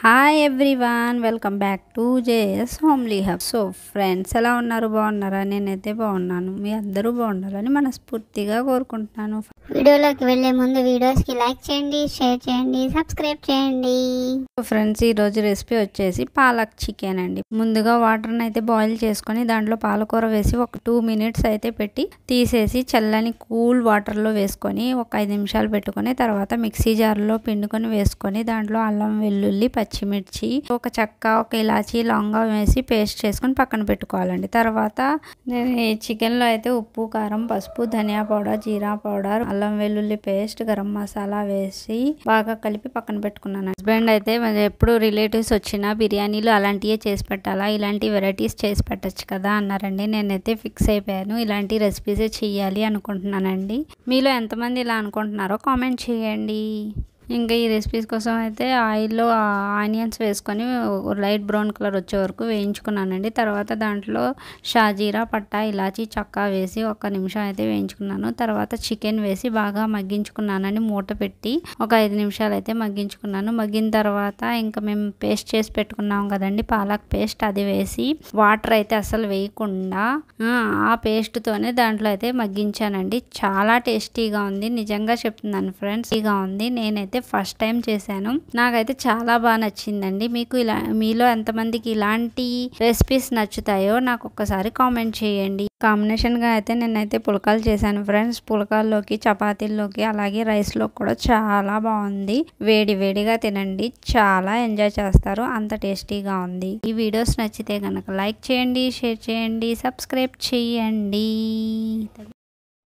Hi everyone, welcome back to JS homely hub. So friends, ఎలా ఉన్నారు? బాగున్నారా? నేనైతే బాగున్నాను. మీ అందరూ బాగుండాలని మనస్ఫూర్తిగా కోరుకుంటున్నాను. వీడియోలోకి వెళ్లే ముందు వీడియోస్కి లైక్ చేయండి, షేర్ చేయండి, సబ్స్క్రైబ్ చేయండి. ఫ్రెండ్స్, ఈరోజు రెసిపీ వచ్చేసి పాలక్ చికెన్ అండి. ముందుగా వాటర్ని అయితే బాయిల్ చేసుకొని దాంట్లో పాలకూర వేసి ఒక 2 minutes అయితే పెట్టి తీసేసి చల్లని కూల్ వాటర్లో వేసుకొని ఒక 5 నిమిషాలు పెట్టుకొని తర్వాత మిక్సీ జార్లో పిండుకొని వేసుకొని దాంట్లో అల్లం, వెల్లుల్లి, పచ్చిమిర్చి, ఒక చెక్క, ఒక ఇలాచీ, లవంగం వేసి పేస్ట్ చేసుకొని పక్కన పెట్టుకోవాలండి. తర్వాత నేను ఈ చికెన్లో అయితే ఉప్పు, కారం, పసుపు, ధనియా పౌడర్, జీరా పౌడర్, అల్లం వెల్లుల్లి పేస్ట్, గరం మసాలా వేసి బాగా కలిపి పక్కన పెట్టుకున్నాను. హస్బెండ్ అయితే ఎప్పుడు రిలేటివ్స్ వచ్చినా బిర్యానీలు అలాంటివే చేసి పెట్టాలా, ఇలాంటి వెరైటీస్ చేసి పెట్టచ్చు కదా అన్నారండి. నేనైతే ఫిక్స్ అయిపోయాను, ఇలాంటి రెసిపీసే చెయ్యాలి అనుకుంటున్నానండి. మీలో ఎంతమంది ఇలా అనుకుంటున్నారో కామెంట్ చేయండి. ఇంకా ఈ రెసిపీస్ కోసం అయితే ఆయిల్లో ఆనియన్స్ వేసుకొని లైట్ బ్రౌన్ కలర్ వచ్చే వరకు వేయించుకున్నానండి. తర్వాత దాంట్లో షాజీరా, పట్టా, ఇలాచీ, చక్కా వేసి 1 నిమిషం అయితే వేయించుకున్నాను. తర్వాత చికెన్ వేసి బాగా మగ్గించుకున్నానండి. మూత పెట్టి ఒక 5 నిమిషాలు అయితే మగ్గించుకున్నాను. మగ్గిన తర్వాత ఇంకా మేము పేస్ట్ చేసి పెట్టుకున్నాం కదండి, పాలక్ పేస్ట్, అది వేసి వాటర్ అయితే అసలు వేయకుండా ఆ పేస్ట్తోనే దాంట్లో అయితే మగ్గించానండి. చాలా టేస్టీగా ఉంది, నిజంగా చెప్తున్నాను ఫ్రెండ్స్. టేస్టీగా ఉంది. నేనైతే ఫస్ట్ టైం చేశాను, నాకైతే చాలా బాగా నచ్చిందండి. మీకు మీలో ఎంతమందికి ఇలాంటి రెసిపీస్ నచ్చుతాయో నాకు ఒక్కసారి కామెంట్ చేయండి. కాంబినేషన్గా అయితే నేనైతే పుల్కాలు చేశాను ఫ్రెండ్స్. పుల్కాల్లోకి, చపాతీల్లోకి, అలాగే రైస్లో కూడా చాలా బాగుంది. వేడి వేడిగా తినండి, చాలా ఎంజాయ్ చేస్తారు, అంత టేస్టీగా ఉంది. ఈ వీడియోస్ నచ్చితే కనుక లైక్ చేయండి, షేర్ చేయండి, సబ్స్క్రైబ్ చేయండి.